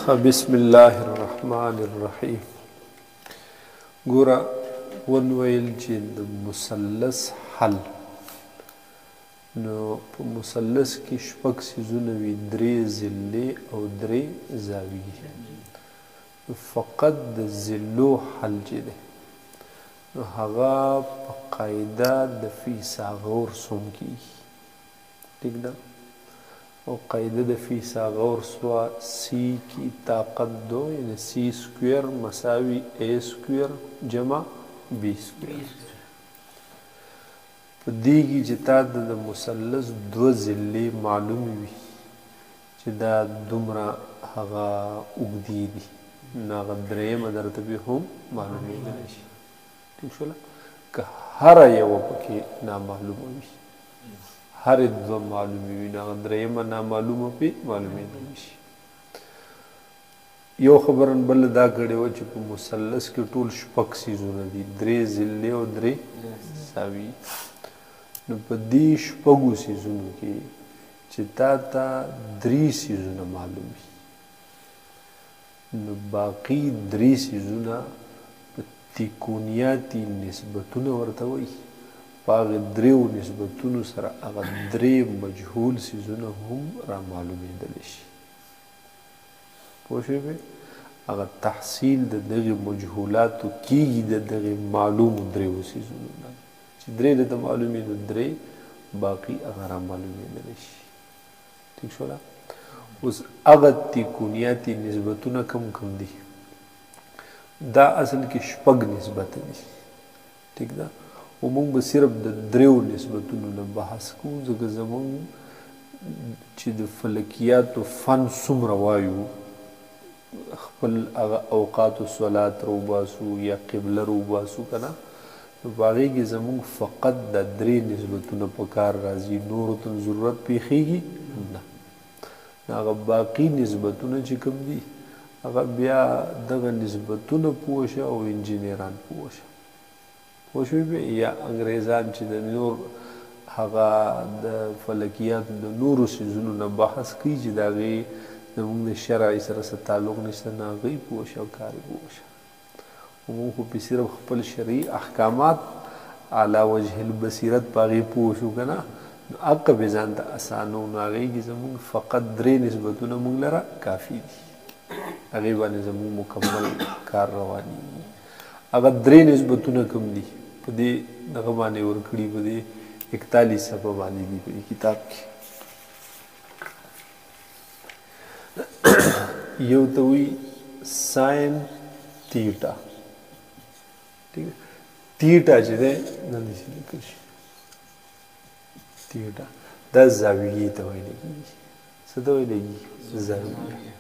بسم الله الرحمن الرحیم. ګوره ونویل چې د مثلث حل، نو په مثلث کې شپږ څیزونه وي، درې ضلعې او درې زاویې. فقط د ضلعو حل چې دی نو هغه په قاعده د فیثاغورث ورسوم کېږي. ټیک ده؟ او قاعده د فیثاغورث وا سی کی طاقت دو، یعنی سی سکویر مساوی اے سکویر جمع بی سکویر. په دې کې چې تا د مثلث دوه ضلعې معلومې وي چې دا دومره هغه اوږدې دي، نو هغه درېیمه درته بیا هم معلومېدلی شي. ټیک شوله؟ که هره یوه پکې نامعلومه وي، هرې دوه معلومې وي، نو هغه درېیمه نامعلومه پې معلومېدلی شي. یو خبره بله دا کړې وه چې په مثلث کې ټول شپږ څیزونه دي، درې ضلعې او درې زاویې. نو په دې شپږو څیزونو کې چې تا ته درې څیزونه معلوم وي، نو باقي درې څیزونه په تکونیاتي نسبتونه ورته وایي. په هغې دریو نسبتونو سره هغه درې مجهول څیزونه هم را معلومېدلی شي. پوه شوې پې؟ هغه تحصیل د دغې مجهولاتو کېږي د دغې معلومو دریو څیزونو نه، چې درې درته معلومې نو درې باقي هغه را معلومېدلی شي. ټیک شوله؟ اوس هغه تکونیاتي نسبتونه کم کم دي؟ دا اصل کې شپږ نسبته دي. ټیک ده؟ و مونږ به صرف د دریو نسبتونو نه بحث کوو، ځکه زمونږ چې د فلکیاتو فن څومره وایو، خپل هغه اوقات الصلات روباسو یا قبله روباسو که نه، نو په هغې کې زمونږ فقط د درې نسبتونه په کار راځي، نورو ته ضرورت پېښېږي نه. نو هغه باقي نسبتونه چې کوم دي هغه بیا دغه نسبتونه پوه شه او انجینران پوه شه. پوه شوې پې؟ یا انګریزان چې د نور هغه د فلکیاتو د نورو څیزونو نه بحث کوي چې د هغې زمونږ د شرع سره څه تعلق نشته، نه هغوی پوه شه او کار یې پوه شه. مونږ خو پې صرف خپل شرعي احکامات علی وجه البصیرت په هغې پوه شو که نه، نو هغه به ځان ته اسانه و. نو هغې کې زمونږ فقط درې نسبتونه مونږ لره کافي دي، هغې باندې زمونږ مکمل کار روانېږي. هغه درې نسبتونه کوم دي؟ په دې دغه باندې ورکړي، په دې 41 صفحه باندې دي په دې کتاب کې. یو ته وایي ساین تیټا. ټیک ده؟ تیټا چې دی نه داسې لیکل شي، تیټا دا زاویې ته ویلی کېږي. څه ته ویلی کېږي؟ زاویه.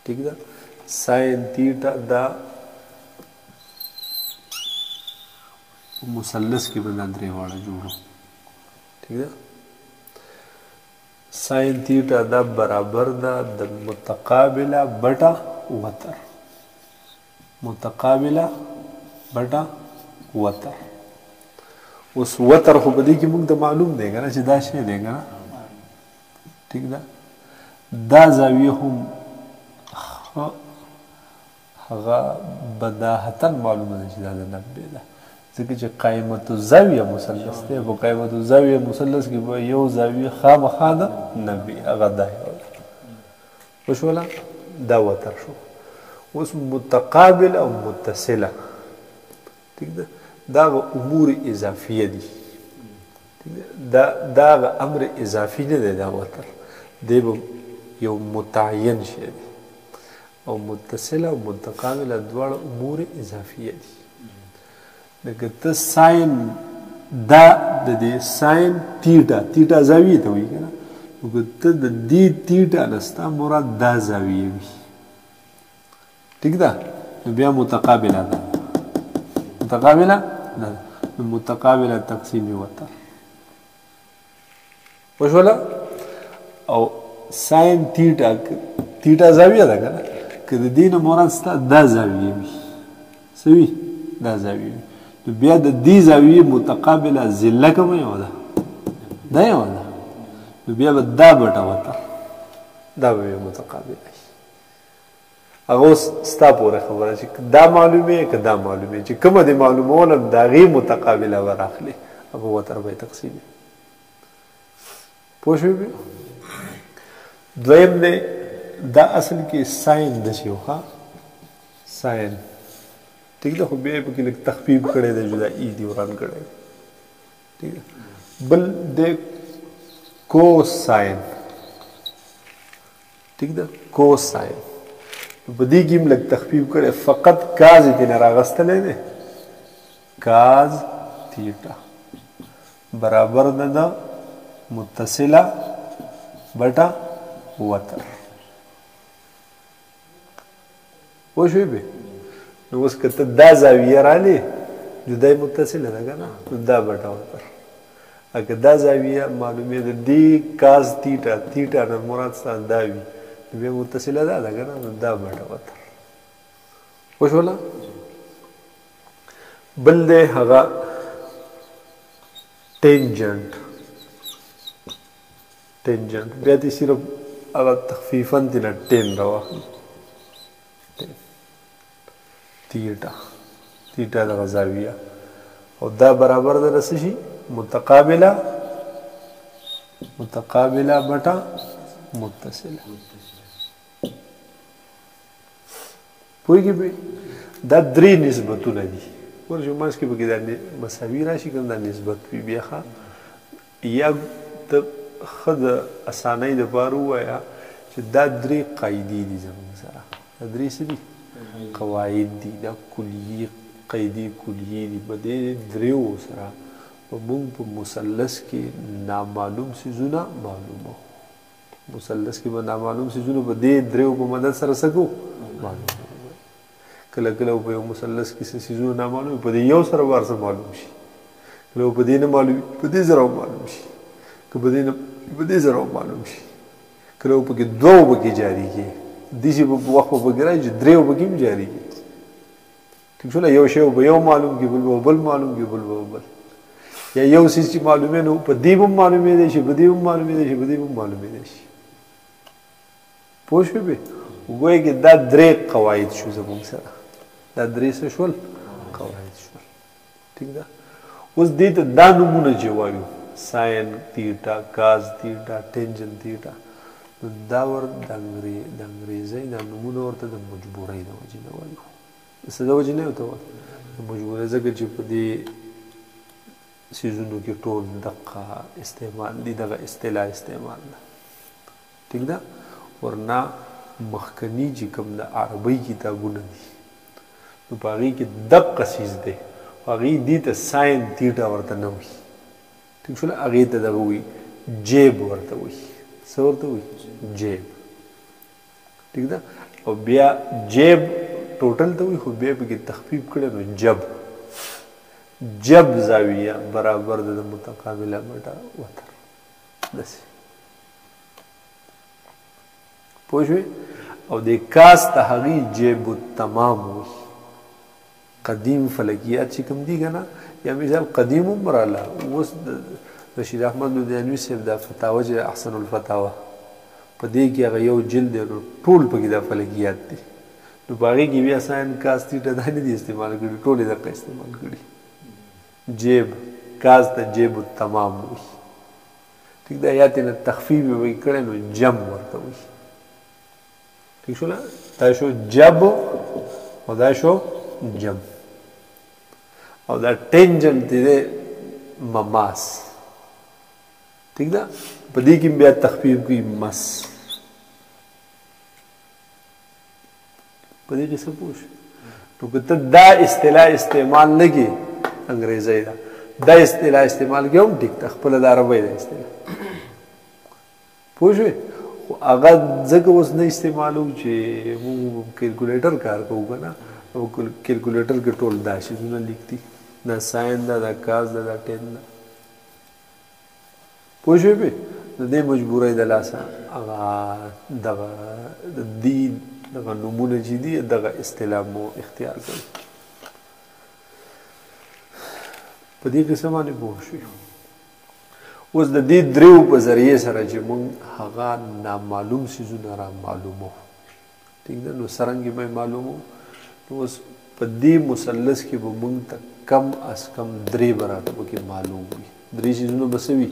ټیک ده؟ ساین تیټا دا مثلث کې به دا درې واړه جوړو. ټیک ده؟ ساین تیټا دا برابر ده د متقابله بټه وتر. متقابله بټه وتر. اوس وتر خو په دې کې موږ ته معلوم دی که نه چې دا شی دی که نه. ټیک ده؟ دا زاویه هم هغه بداهتا معلومه ده چې دا د 90 ده، ځکه چې قائمة الزاویه مثلث دی. په قائمة الزاویه مثلث کې به یو زاویه خامخا ده 90، هغه دا یو ده. پوه شوله؟ دا وتر شو. اوس متقابل او متصله، ټیک ده؟ دا هغه امور اضافیه دي. دا هغه امر اضافي نه دی دا وتر، دی به یو متعین شی دی. او متصله او متقابله دواړه امور اضافیه دي. لکه ته ساین دا د دې ساین تیټا، تیټا زاویې ته وایي که نه، نو که ته د دې تیټا نه ستا مراد دا زاویې وي، ټیک ده؟ نو بیا متقابله ده. متقابله ده، نو متقابله تقسیم وتر. پوه شوله؟ او ساین تیټا، تیټا زاویه ده که نه، که د دې نه مراد ستا دا زاویې وي، څه وي؟ دا زاویې وي، نو بیا د دې زاویې متقابله ضلع کومه یوه ده؟ دا یوه ده. نو بیا به دا بټه وتر، دا به یې متقابله شي. دا به یو متقابله شي. هغه اوس ستا پورې خبره چې دا معلومې که دا معلومې چې کومه دې معلوموله د هغې متقابله به راخلې په وتر به یې تقسیمې پوه شوې دویم دی دا اصل کې ساین داسې و ښه ساین ٹھیک ده خو بیا یې پکې لږ تخفیف کړی دی جدایي دي وران کړی دی ٹھیک ده بل دی کوساین ٹھیک ده کوساین په دې کې هم لږ تخفیف کړی فقط کاز یې ترې نه راغستلی دی کاز تیټا برابر ده د متصله بټه وتر پوه شوې بې نو اوس که ته دا زاویه رالې جدای متصله ده که نه نو دا بټه وتر که دا زاویه معلومې ده دې کاز تیټا تیټا نه مراد ستا دا وي نو بیا متصله دا ده که نه نو دا بټه وتر پوه شوله بل دی هغه ټینجنټ ټینجنټ بیا دې صرف هغه تخفیفاً دې نه ټین راواخلي تیټا تیټا دغه زاویه او دا برابر ده د څه شي متقابله بټه متصله پوهېږې پې دا درې نسبتونه دي ورشو منځ کې پکې دا مساوي راشي که دا نسبت وي بیا ښه یا ته ښه د اسانۍ دپاره ووایه چې دا درې قاعدې دي زموږ سره دا درې څه دي قواعد دي دا کلیې قیدې کلیې دي په دې دریو سره په موږ په مثلث کې نامعلوم څیزونه معلومو مثلث کې به نامعلوم څیزونه په دې دریو په مدد سره څه کوو معلومو کله کله په یو مثلث کې څه څیزونه نامعلوم په دې یو سره به هر څه معلوم شي کله په دې نه معلوم په دې سره معلوم شي که په دې نه په دې سره معلوم شي کله پکې دوه پکې جاري کړي داسې په وخت به پکې راشي چې درې پکې هم جاري کړي ټیک شوله یو شی به یو معلوم کړي بل به بل معلوم کړي بل به بل یا یو څیز چې معلومې نه په دې به هم معلومېدی شي په دې هم معلومېدی شي په دې هم معلومېدی شي پوه شوې بې وګویې کې دا درې قواعد شو زموږ سره دا درې څه شول قواعد شول ټیک ده اوس دې ته دا نومونه چې وایو ساین تیټا کاز تیټا ټینجن تیټا نو دا ور د انګریزۍ دا نومونه ورته د مجبورۍ د وجې نه وایو څه د وجې نه ورته وایو د مجبورۍ ځکه چې په دې څیزونو کې ټول دقه استعمال دي دغه اصطلاح استعمال ده ټیک ده ورنه مخکني چې کوم د عربۍ کتابونه دي نو په هغې کې دقه څیز دی هغې دې ته ساین تیټا ورته نه وایي ٹھیک شوله هغې ته دغه وایي جیب ورته وایي څه ورته وایي جیب ٹھیک ده او بیا جیب ټوټل ته وایي خو بیا پکې تخفیف کړی نو جب زاویه برابر ده د متقابله بټه وتر داسې پوه شوې او د کاس ته هغې جیب التمام وایي قدیم فلکیات چې کوم دي که نه یا مثال قدیم هم راله اوس رشید احمد لودیانوي صاحب دا فتاوه چې احسن الفتاوه په دې کې هغه یو جلد دی نو ټول پکې دا فلکیات دي نو په هغې کې بیا ساین کاس تیټه دا نه دي استعمال کړي ټول یې دقه استعمال کړي جیب کاز ته جیب التمام وایي ټیک ده یا ترې نه تخفیف یې وایي کړی نو جم ورته وایي ٹھیک شوله دا شو جب او دا شو جم او دا ټینجنټ دی مماس ٹھیک ده په دې کې بیا تخفیف کوي مس په دې کې څه پوه شو نو که ته دا اصطلاح استعمال نه کړې انګریزۍ دا اصطلاح استعمال کړې هم ټیک ده خپله د عربۍ دا اصطلاح پوه شوې خو هغه ځکه اوس نه استعمالوو چې موږ کیلکولیټر کار کوو که نه او کیلکولیټر کې ټول دا شیزونه لیکدي دا ساین ده دا کاز ده دا ټین ده پوه شوې پې د دې مجبورۍ د لاسه هغه دغه د دې دغه نومونه چې دي دغه اصطلاح مو اختیار کړي په دې قسم باندې پوه شوې اوس د دې دریو په ذریعې سره چې موږ هغه نامعلوم څیزونه را معلومو ٹھیک ده نو څرنګه مې معلومو نو اوس په دې مثلث کې به موږ ته کم از کم 3 براته پکې معلوم وي 3 چیزونه به څه وي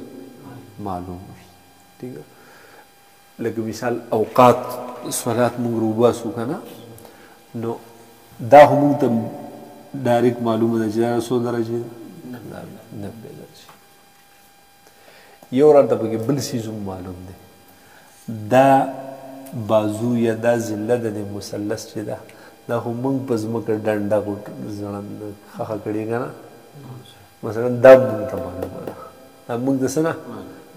معلوم وي ٹھیک ده لکه مثال اوقات صلات موږ روباسو که نه نو دا خو موږ ته ډایرکټ معلومه ده چې دا 100 درجې ده 90 درجې یو راته پکې بل څیز هم معلوم دی دا بازو یا دا زله د مثلث چې ده دا خو موږ په ځمکه ډنډه ځړند خښه کړې که نه مثلا دا موږ ته معلومه ده دا موږ ته څه نه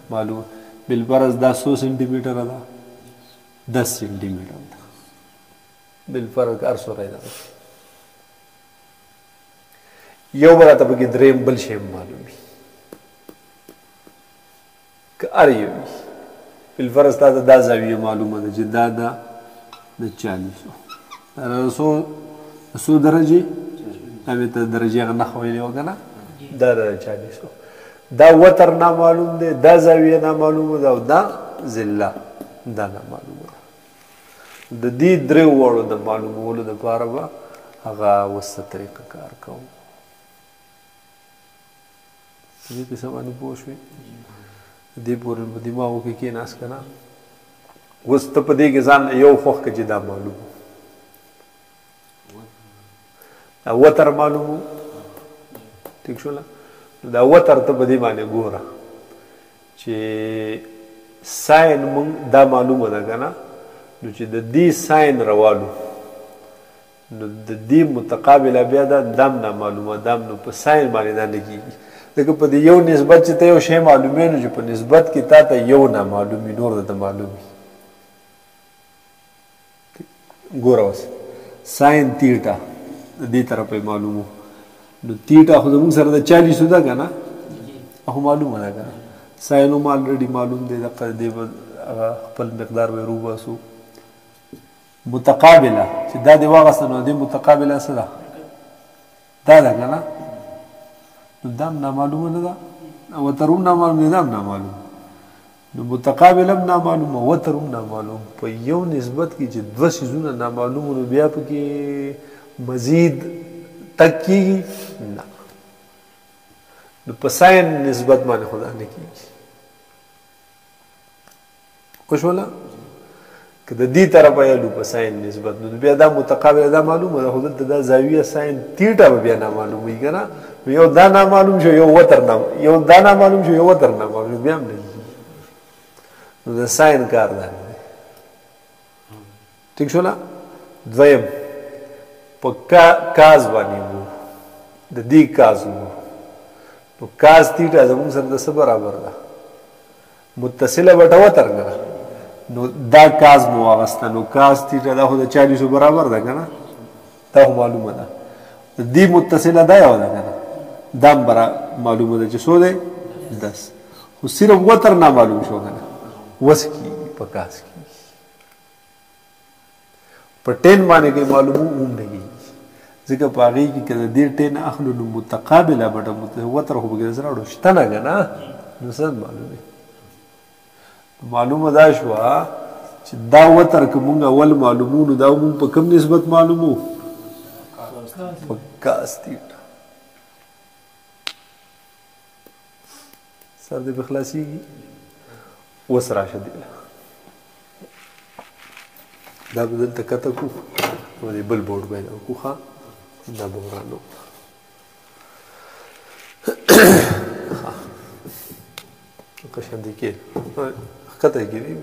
معلومه بالفرض دا 100 سنټي میټره ده 10 سنټي میټر ده بالفرض هر څومره ده یو به راته پکې درېیم بل شی معلوم وي که هر یو وي بالفرض تا ته دا زاویه معلومه ده چې دا ده د 40 100 درجې دا مې ته درجې هغه نښه ویلې وه که نه دا د 40 دا وتر نامعلوم دی دا زاویه نامعلومه ده او دا ذله دا نامعلومه ده د دې درې واړو د معلومولو دپاره به هغه وسطه طریقه کار کوو په دې کیسه باندې پوه شوې دې پورې په دماغو کې کېناست که نه اوس ته په دې کې ځان یو خوښ که چې دا معلوم وتر معلوم ټیک شوله دا وتر ته په دې باندې ګوره چې ساین مونږ دا معلومه ده که نه نو چې د دې ساین روالو نو د دې متقابله بیا دا دم نامعلومه دم نو په ساین باندې دا نه کېږي لکه په دې یو نسبت چې ته یو شی معلومې نو چې په نسبت کې تا ته یو نامعلومي نور درته معلومي ګوره اوس ساین تیټا د دې طرفه معلومو نو تیټا خو زموږ سره د 40 ده که نه خو معلومه ده که نه ساین هم الریډي معلوم دی دقه دې به خپل مقدار به روباسو متقابله چې دا دې واغسته نو دې متقابله څه ده دا ده که نه نو دا هم نامعلومه نه ده وتر هم نامعلوم دی دا هم نامعلوم نو متقابل هم نامعلومه وتر هم نامعلوم په یو نسبت کې چې دوه څیزونه نامعلوم نو بیا پکې مزید تک کېږي نه نو په ساین نسبت باندې خو دا نه کېږي پوه شوله که د دې طرفه یالو په ساین نسبت نو بیا دا متقابله دا معلومه ده خو دلته دا زاویه ساین تیټه به بیا نامعلوم وي که نه یو دا نامعلوم شو یو وتر یو دا نامعلوم شو یو وتر نامعلوم بیا هم نه کېږي نو د ساین کار دا دی ټیک شوله دویم په کاز باندې وو د دې کاز وو نو کاز تیټه زموږ سره د څه برابر ده متصله بټه وتر که نه نو دا کاز مو واغسته نو کاز تیټه دا خو د 40 برابر ده که نه دا خو معلومه ده د دې متصله دا یو ده که نه دا هم معلومه ده چې څو دی 10 خو صرف وتر نامعلوم شو که نه وس کېږي په کاز کېږي په 10 باندې کې معلومو هم نه کېږي ځکه په هغې کې که د دې 10 اخلو نو متقابله بټه وتر خو پکې سره اړو شته نه که نه نو څه معلومې معلومه دا شوه چې دا وتر که مونږ اول معلومو نو دا مونږ په کوم نسبت معلومو په کاز تیټه سر دې به خلاصېږي اوس راشه دی دا به دلته کته کړو او دې بل بورډ باندې وکړو ښه دا به ورانو ښه ښه شاندې کې ښکته یې کېدی